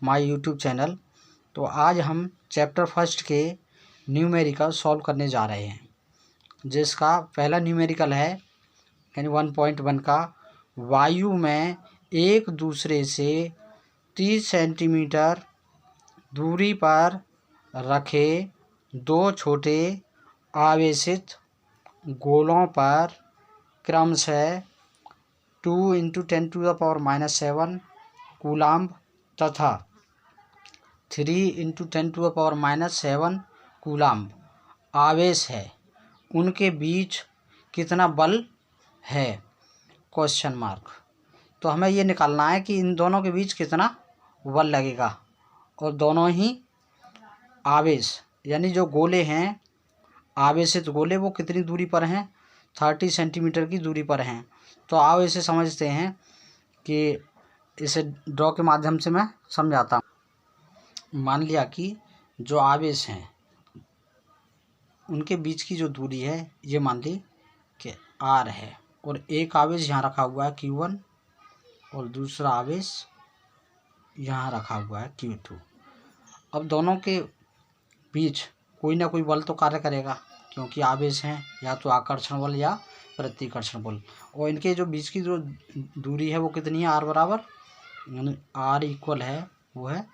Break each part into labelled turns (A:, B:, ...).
A: My YouTube channel. तो आज हम चैप्टर फर्स्ट के न्यूमेरिकल सॉल्व करने जा रहे हैं, जिसका पहला न्यूमेरिकल है यानी 1.1 का, वायु में एक दूसरे से 30 सेंटीमीटर दूरी पर रखे दो छोटे आवेशित गोलों पर क्रमशः 2 × 10⁻⁻7 कूलाम्ब तथा 3 × 10⁻⁻7 कूलाम्ब आवेश है, उनके बीच कितना बल है? Question mark. तो हमें ये निकालना है कि इन दोनों के बीच कितना बल लगेगा, और दोनों ही आवेश यानी जो गोले हैं, आवेशित गोले, वो कितनी दूरी पर हैं? 30 सेंटीमीटर की दूरी पर हैं। तो आओ इसे समझते हैं कि इसे ड्रॉ के माध्यम से मैं समझाता हूँ। मान लिया कि जो आवेश हैं उनके बीच की जो दूरी है ये मान ली कि r है, और एक आवेश यहाँ रखा हुआ है Q1 और दूसरा आवेश यहाँ रखा हुआ है Q2। अब दोनों के बीच कोई ना कोई बल तो कार्य करेगा, क्योंकि आवेश हैं, या तो आकर्षण बल या प्रतिकर्षण बल। और इनके जो बीच की जो दूरी है वो कितनी है? r बराबर, यानी r इक्वल है वो है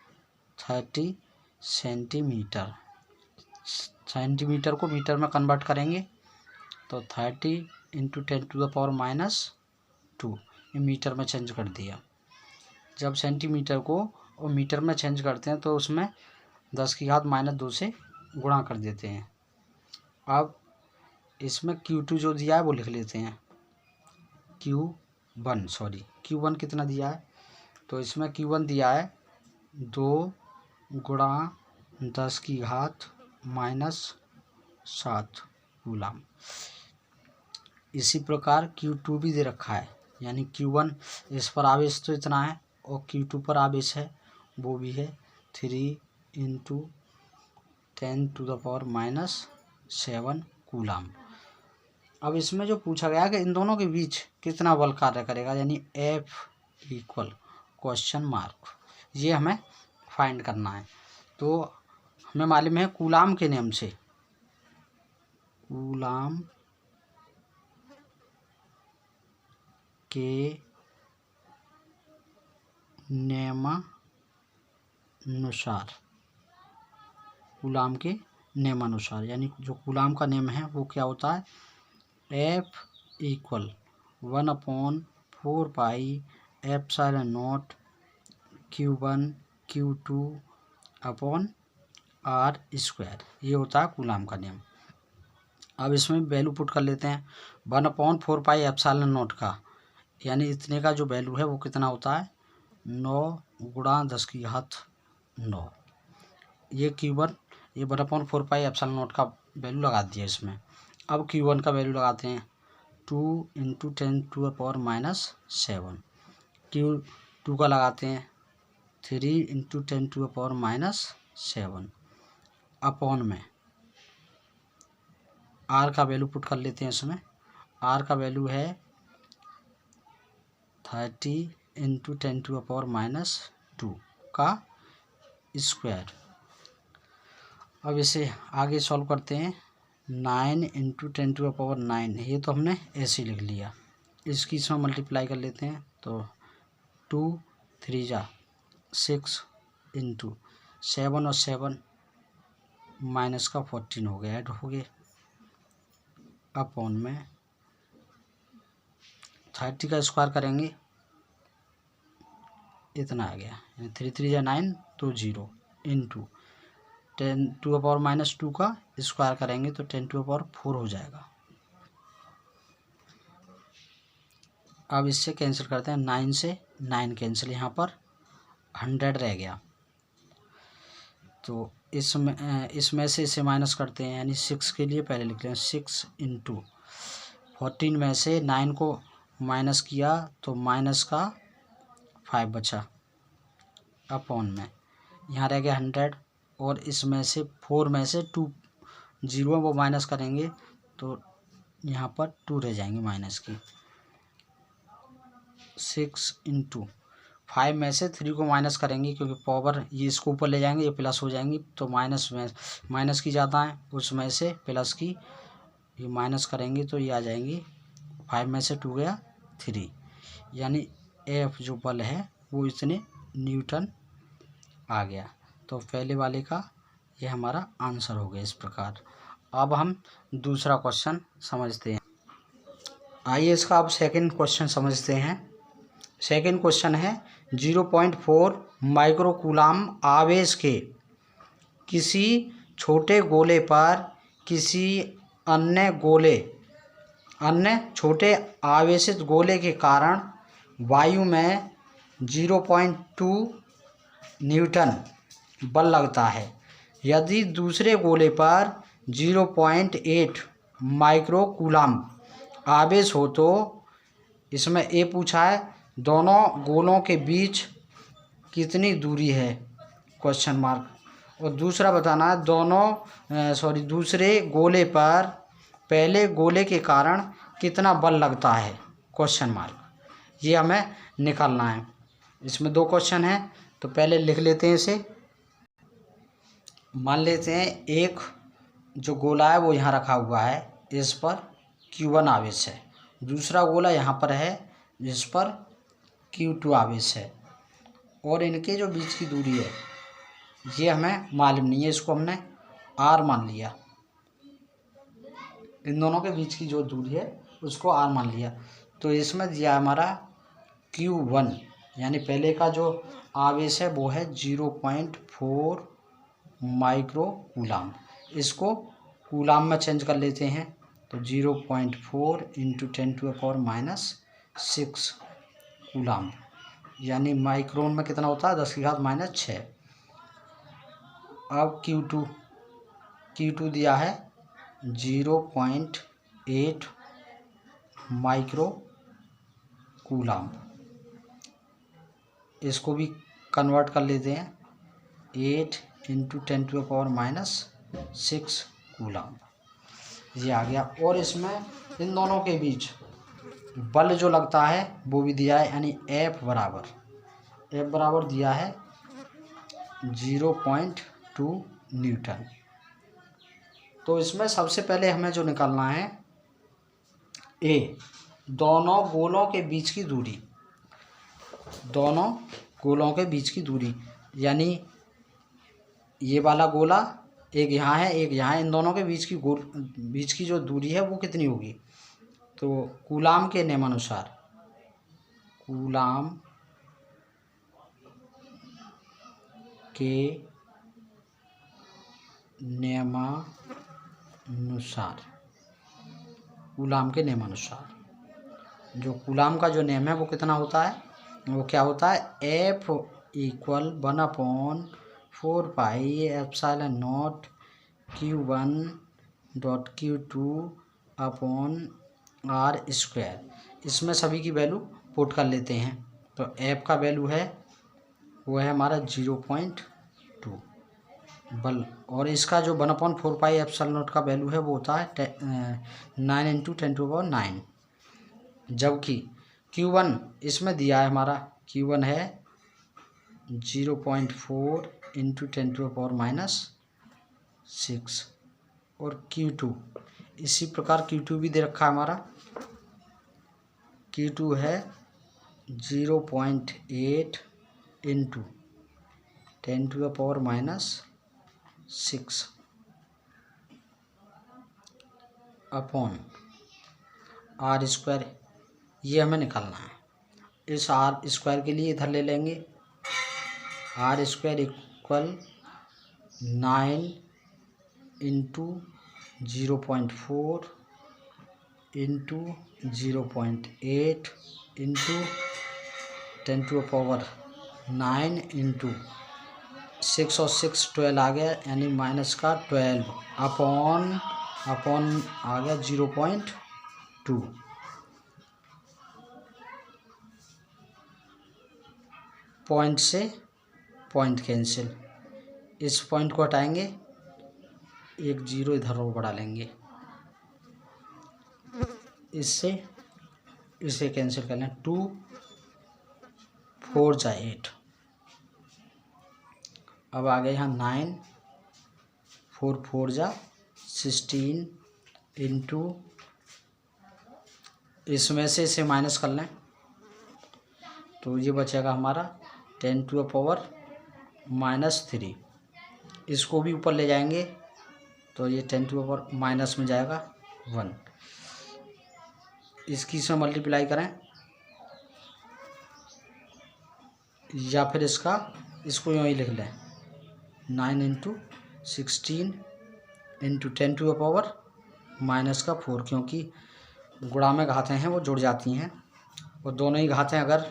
A: 30 सेंटीमीटर। सेंटीमीटर को मीटर में कन्वर्ट करेंगे तो 30 × 10⁻², ये मीटर में चेंज कर दिया। जब सेंटीमीटर को और मीटर में चेंज करते हैं तो उसमें 10⁻⁻2 से गुणा कर देते हैं। अब इसमें Q2 जो दिया है वो लिख लेते हैं। Q1 कितना दिया है? तो इसमें Q1 दिया है 2 × 10⁻⁻7 कूलाम। इसी प्रकार Q2 भी दे रखा है, यानी Q1 इस पर आवेश तो इतना है और Q2 पर आवेश है वो भी है 3 × 10⁻⁷ कूलाम। अब इसमें जो पूछा गया कि इन दोनों के बीच कितना बल कार्य करेगा, यानी F इक्वल क्वेश्चन मार्क, ये हमें फाइंड करना है। तो हमें मालूम है कूलाम के नियम से, कूलाम के नियमानुसार, कूलाम के नियमानुसार, यानी जो कूलाम का नियम है वो क्या होता है? F इक्वल 1/4πε0 Q1 Q2/r², ये होता है कूलाम का नियम। अब इसमें वैल्यू पुट कर लेते हैं। 1/4πε0 का, यानी इतने का जो वैल्यू है वो कितना होता है? 9 × 10⁻⁹। ये Q1, ये 1/4πε0 का वैल्यू लगा दिया इसमें। अब Q1 का वैल्यू लगाते हैं 2 × 10⁻⁻7। Q2 का लगाते हैं 3 × 10⁻⁷ अपॉन में R का वैल्यू पुट कर लेते हैं इसमें। R का वैल्यू है 30 × 10⁻² का स्क्वायर। अब इसे आगे सॉल्व करते हैं। 9 × 10⁻⁹, ये तो हमने ऐसे लिख लिया। इसकी इसमें मल्टीप्लाई कर लेते हैं तो 2 3 6 × 7 और 7 माइनस का 14 हो गया, ऐड हो गए, अपॉन में 30 का स्क्वायर करेंगे, इतना आ गया, 3 3 9 तो 0 इंटू 10⁻² का स्क्वायर करेंगे तो 10⁴ हो जाएगा। अब इससे कैंसिल करते हैं, 9 से 9 कैंसिल, यहाँ पर 100 रह गया। तो इसमें से इसे माइनस करते हैं, यानी 6 के लिए पहले लिखते हैं 6 × 14 में से 9 को माइनस किया तो माइनस का 5 बचा, अपॉन में यहाँ रह गया 100, और इसमें से 4 में से 2 0 वो माइनस करेंगे तो यहाँ पर 2 रह जाएंगे माइनस की। 6 × 5 में से 3 को माइनस करेंगे क्योंकि पावर ये इसको ऊपर ले जाएंगे, ये प्लस हो जाएंगी, तो माइनस में माइनस की ज़्यादा है, उसमें से प्लस की ये माइनस करेंगे तो ये आ जाएंगी 5 में से 2 गया 3, यानी एफ जो बल है वो इतने न्यूटन आ गया। तो पहले वाले का ये हमारा आंसर हो गया इस प्रकार। अब हम दूसरा क्वेश्चन समझते हैं। आइए इसका अब सेकंड क्वेश्चन समझते हैं। सेकंड क्वेश्चन है 0.4 माइक्रोकूलाम आवेश के किसी छोटे गोले पर किसी अन्य छोटे आवेशित गोले के कारण वायु में 0.2 न्यूटन बल लगता है। यदि दूसरे गोले पर 0.8 माइक्रोकूलाम आवेश हो तो इसमें ए पूछा है दोनों गोलों के बीच कितनी दूरी है, क्वेश्चन मार्क। और दूसरा बताना है दूसरे गोले पर पहले गोले के कारण कितना बल लगता है, क्वेश्चन मार्क। ये हमें निकालना है। इसमें 2 क्वेश्चन हैं, तो पहले लिख लेते हैं इसे। मान लेते हैं एक जो गोला है वो यहाँ रखा हुआ है, इस पर Q1 आवेश है। दूसरा गोला यहाँ पर है जिस पर Q2 आवेश है, और इनके जो बीच की दूरी है ये हमें मालूम नहीं है, इसको हमने R मान लिया। इन दोनों के बीच की जो दूरी है उसको R मान लिया। तो इसमें दिया हमारा Q1, यानी पहले का जो आवेश है वो है 0.4 माइक्रोकूलाम। इसको कूलाम में चेंज कर लेते हैं, तो 0.4 × 10⁻⁻6 कूलाम, यानी माइक्रोन में कितना होता है 10⁻⁻6। अब Q2 दिया है 0.8 माइक्रोकूलाम। इसको भी कन्वर्ट कर लेते हैं, 8 × 10⁻⁻6 कूलाम, ये आ गया। और इसमें इन दोनों के बीच बल जो लगता है वो भी दिया है, यानी F बराबर दिया है 0.2 न्यूटन। तो इसमें सबसे पहले हमें जो निकालना है A, दोनों गोलों के बीच की दूरी, यानी ये वाला गोला एक यहाँ है एक यहाँ है, इन दोनों के बीच की जो दूरी है वो कितनी होगी। तो कूलाम के नियमानुसार जो कूलाम का जो नियम है वो कितना होता है, वो क्या होता है, F = 1/4πε0 Q1.Q2/R²। इसमें सभी की वैल्यू पुट कर लेते हैं। तो F का वैल्यू है वो है हमारा 0.2 बल, और इसका जो 1/4πε0 का वैल्यू है वो होता है 9 × 10⁹ जबकि Q1 इसमें दिया है हमारा Q1 है 0.4 × 10⁻⁻6, और Q2 इसी प्रकार Q2 भी दे रखा है हमारा, Q2 है 0.8 × 10⁻⁻6 अपॉन R²। ये हमें निकालना है। इस R² के लिए इधर ले लेंगे, R² = 9 × 0.4 × 0.8 × 10⁻⁹ × 6 और 6 12 आ गया, यानी -12 अपॉन आ गया 0.2। पॉइंट से पॉइंट कैंसिल, इस पॉइंट को हटाएंगे, एक 0 इधर और बढ़ा लेंगे, इसे कैंसिल कर लें। 2 4 जा 8। अब आ गया यहाँ 9, 4 4 जा 16 इंटू, इसमें से इसे माइनस कर लें तो ये बचेगा हमारा 10⁻³ इसको भी ऊपर ले जाएंगे तो ये 10⁻, माइनस में जाएगा 1। इसकी से मल्टीप्लाई करें या फिर इसको यूँ ही लिख लें 9 इंटू 16 इंटू 10⁻⁻⁴, क्योंकि गुणा में घातें हैं वो जुड़ जाती हैं और दोनों ही घातें अगर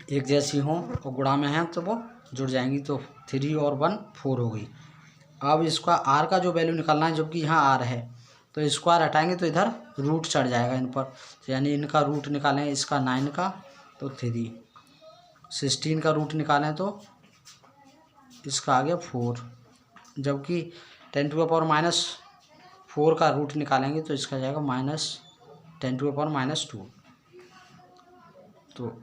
A: एक जैसी हों और गुणा में हैं तो वो जुड़ जाएंगी। तो 3 और 1 4 हो गई। अब इसका आर का जो वैल्यू निकालना है, जबकि यहाँ आर है तो स्क्वायर हटाएंगे तो इधर रूट चढ़ जाएगा इन पर, यानी इनका रूट निकालें इसका 9 का तो 3, 16 का रूट निकालें तो इसका आ गया 4, जबकि 10⁻⁻⁴ का रूट निकालेंगे तो इसका जाएगा -10⁻⁻2। तो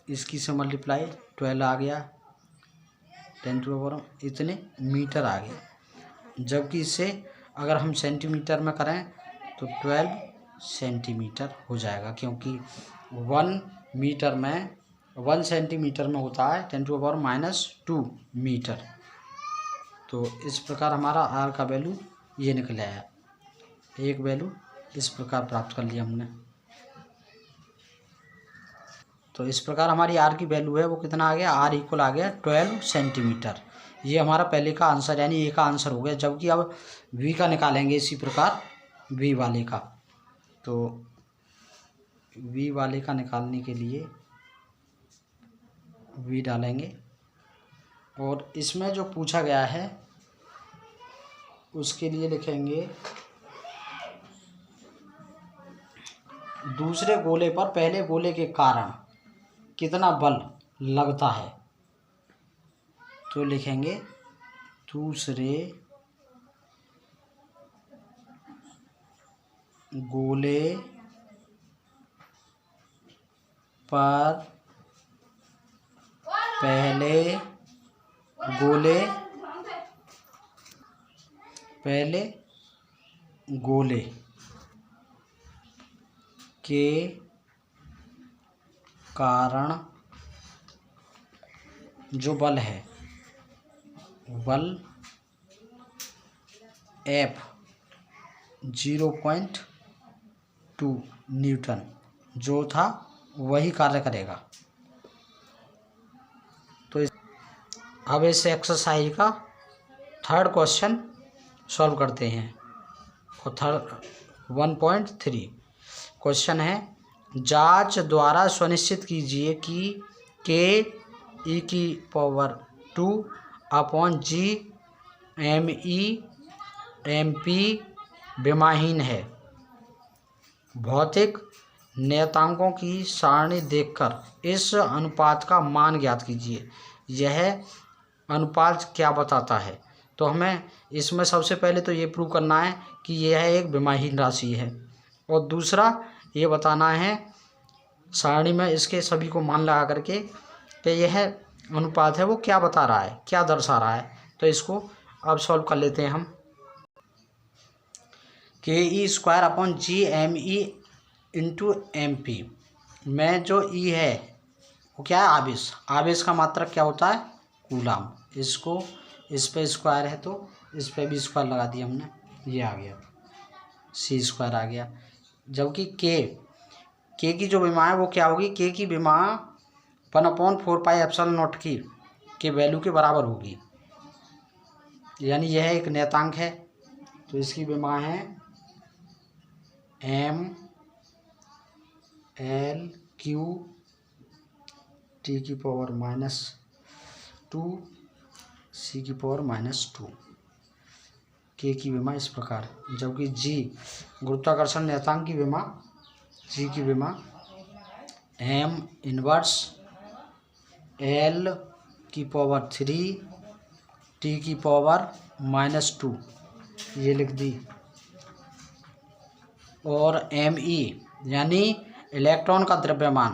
A: इसकी से मल्टीप्लाई 12 आ गया, 10⁻, इतने मीटर आ गया। जबकि इसे अगर हम सेंटीमीटर में करें तो 12 सेंटीमीटर हो जाएगा, क्योंकि 1 सेंटीमीटर में होता है 10⁻⁻2 मीटर। तो इस प्रकार हमारा आर का वैल्यू ये निकल आया। एक वैल्यू इस प्रकार प्राप्त कर लिया हमने। तो इस प्रकार हमारी आर की वैल्यू है वो कितना आ गया, आर इक्वल आ गया 12 सेंटीमीटर। ये हमारा पहले का आंसर यानी ए का आंसर हो गया। जबकि अब वी का निकालेंगे इसी प्रकार, वी वाले का। तो वी वाले का निकालने के लिए वी डालेंगे और इसमें जो पूछा गया है उसके लिए लिखेंगे दूसरे गोले पर पहले गोले के कारण कितना बल लगता है। तो लिखेंगे दूसरे गोले पर पहले गोले के कारण जो बल है, बल F 0.2 न्यूटन जो था वही कार्य करेगा। तो अब इस एक्सरसाइज का थर्ड क्वेश्चन सॉल्व करते हैं। और 1.3 क्वेश्चन है, जांच द्वारा सुनिश्चित कीजिए कि Ke/2/G/MP विमाहीन है। भौतिक नियतांकों की सारणी देखकर इस अनुपात का मान ज्ञात कीजिए। यह अनुपात क्या बताता है? तो हमें इसमें सबसे पहले तो ये प्रूव करना है कि यह एक विमाहीन राशि है, और दूसरा ये बताना है सारणी में इसके सभी को मान लगा करके कि यह अनुपात है वो क्या बता रहा है, क्या दर्शा रहा है। तो इसको अब सॉल्व कर लेते हैं हम। Ke²/G/MP में जो E है वो क्या है, आवेश। आवेश का मात्रक क्या होता है, कूलाम। इसको इस पे स्क्वायर है तो इस पे भी स्क्वायर लगा दिया हमने, ये आ गया C² आ गया। जबकि के की जो विमा है वो क्या होगी, के की विमा 1/4πε0 के वैल्यू के बराबर होगी। यानी यह एक नियतांक है तो इसकी विमा है mL³ (10⁻⁻2 C⁻⁻2) के की विमा इस प्रकार। जबकि जी गुरुत्वाकर्षण नियतांक की विमा, जी की विमा m इनवर्स L³ (10⁻⁻2) ये लिख दी। और me यानी इलेक्ट्रॉन का द्रव्यमान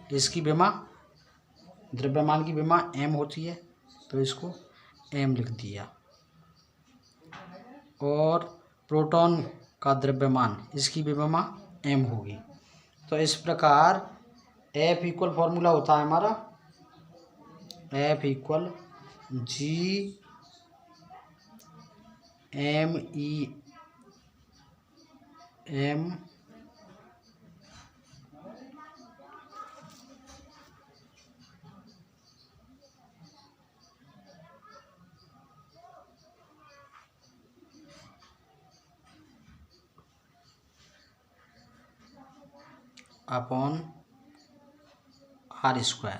A: इसकी विमा, द्रव्यमान की विमा m होती है, तो इसको m लिख दिया। और प्रोटॉन का द्रव्यमान, इसकी भी विमा m होगी। तो इस प्रकार F इक्वल फॉर्मूला होता है हमारा F equal G M E M upon r²।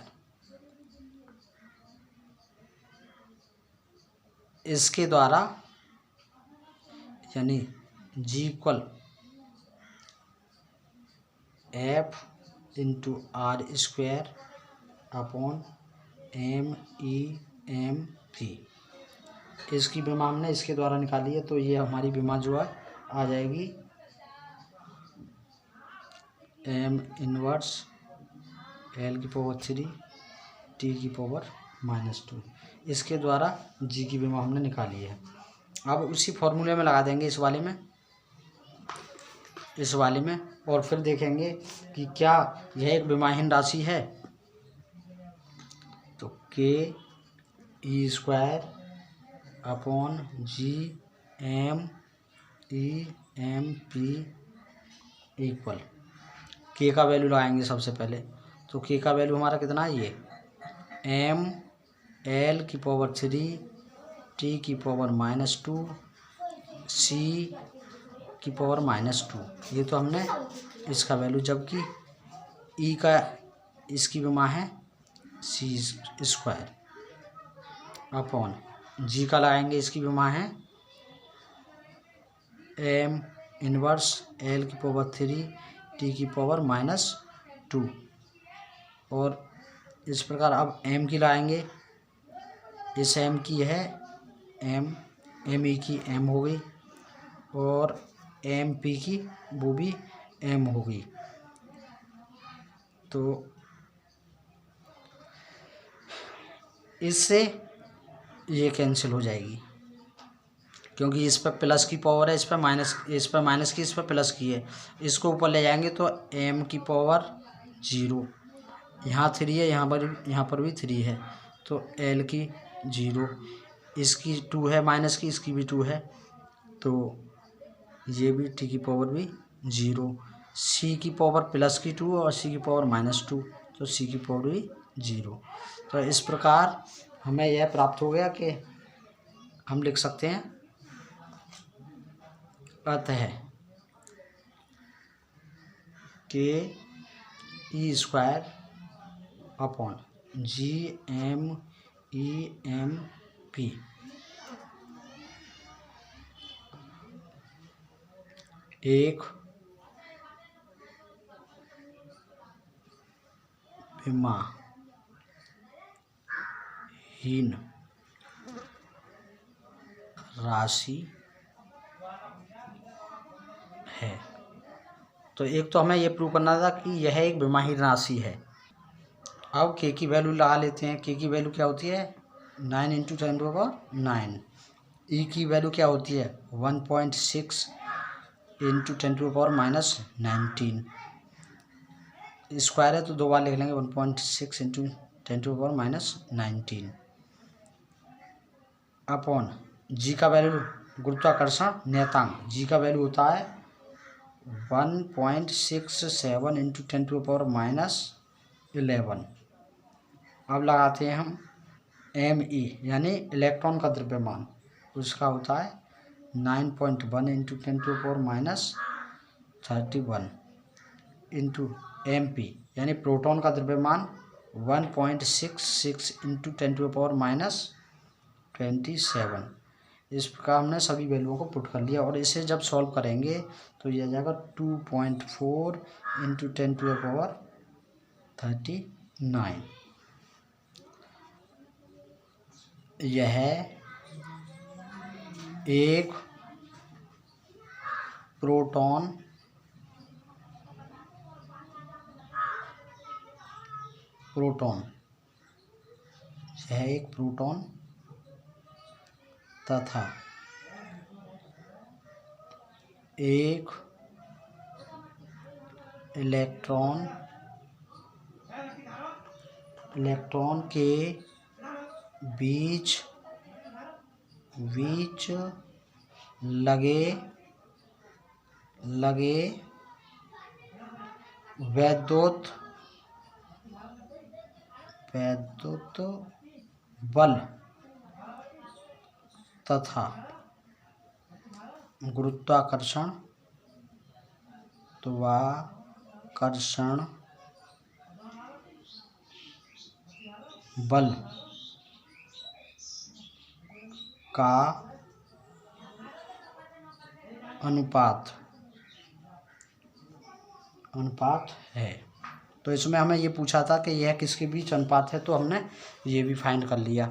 A: इसके द्वारा यानी G equal F into r² upon MEMP। इसकी विमा हमने इसके द्वारा निकाली है, तो ये हमारी विमा जो है आ जाएगी m इनवर्स L की पावर 3 T की पावर -2। इसके द्वारा G की विमा हमने निकाली है। अब उसी फॉर्मूले में लगा देंगे इस वाले में, और फिर देखेंगे कि क्या यह एक विमाहीन राशि है। तो Ke² upon GMEMP equal K का वैल्यू लगाएंगे सबसे पहले। तो K का वैल्यू हमारा कितना है, ये M L की पावर 3 T की पावर -2 C की पावर -2। ये तो हमने इसका वैल्यू, जबकि E का, इसकी विमा है C² अपॉन G का लगाएंगे, इसकी विमा है M इनवर्स L की पावर 3 T की पावर -2। और इस प्रकार अब M की लाएंगे, इस M की है ME की M हो गई, और MP की वो भी M होगी। तो इससे ये कैंसिल हो जाएगी, क्योंकि इस पर प्लस की पावर है, इस पर माइनस की, इस पर प्लस की है। इसको ऊपर ले जाएंगे तो M की पावर 0, यहाँ 3 है, यहाँ पर भी 3 है, तो L की 0, इसकी 2 है माइनस की, इसकी भी 2 है, तो ये भी T की पावर भी 0, C की पावर प्लस की 2 और C की पावर -2, तो C की पावर भी 0। तो इस प्रकार हमें यह प्राप्त हो गया कि हम लिख सकते हैं, अतः Ke² अपॉन GMEMP एक विमाहीन राशि है। तो एक तो हमें ये प्रूव करना था कि यह एक विमाहीन राशि है। अब K की वैल्यू लगा लेते हैं। K की वैल्यू क्या होती है, 9 × 10⁹। E की वैल्यू क्या होती है, 1.6 × 10⁻⁻19। स्क्वायर है तो 2 बार लिख लेंगे, 1.6 × 10⁻⁻19 अपॉन G का वैल्यू, गुरुत्वाकर्षण नियतांक, G का वैल्यू होता है 1.67 × 10⁻11। अब लगाते हैं हम ME यानी इलेक्ट्रॉन का द्रव्यमान, उसका होता है 9.1 × 10⁻31 इंटू MP यानी प्रोटॉन का द्रव्यमान 1.66 × 10⁻27। इस प्रकार हमने सभी वैल्यूओं को पुट कर लिया, और इसे जब सॉल्व करेंगे तो यह आ जाएगा 2.4 × 10⁻39। यह एक प्रोटॉन प्रोटॉन, है एक प्रोटॉन तथा एक इलेक्ट्रॉन के बीच लगे वैद्युत बल तथा गुरुत्वाकर्षण बल का अनुपात है। तो इसमें हमें ये पूछा था कि यह किसके बीच अनुपात है, तो हमने ये भी फाइंड कर लिया।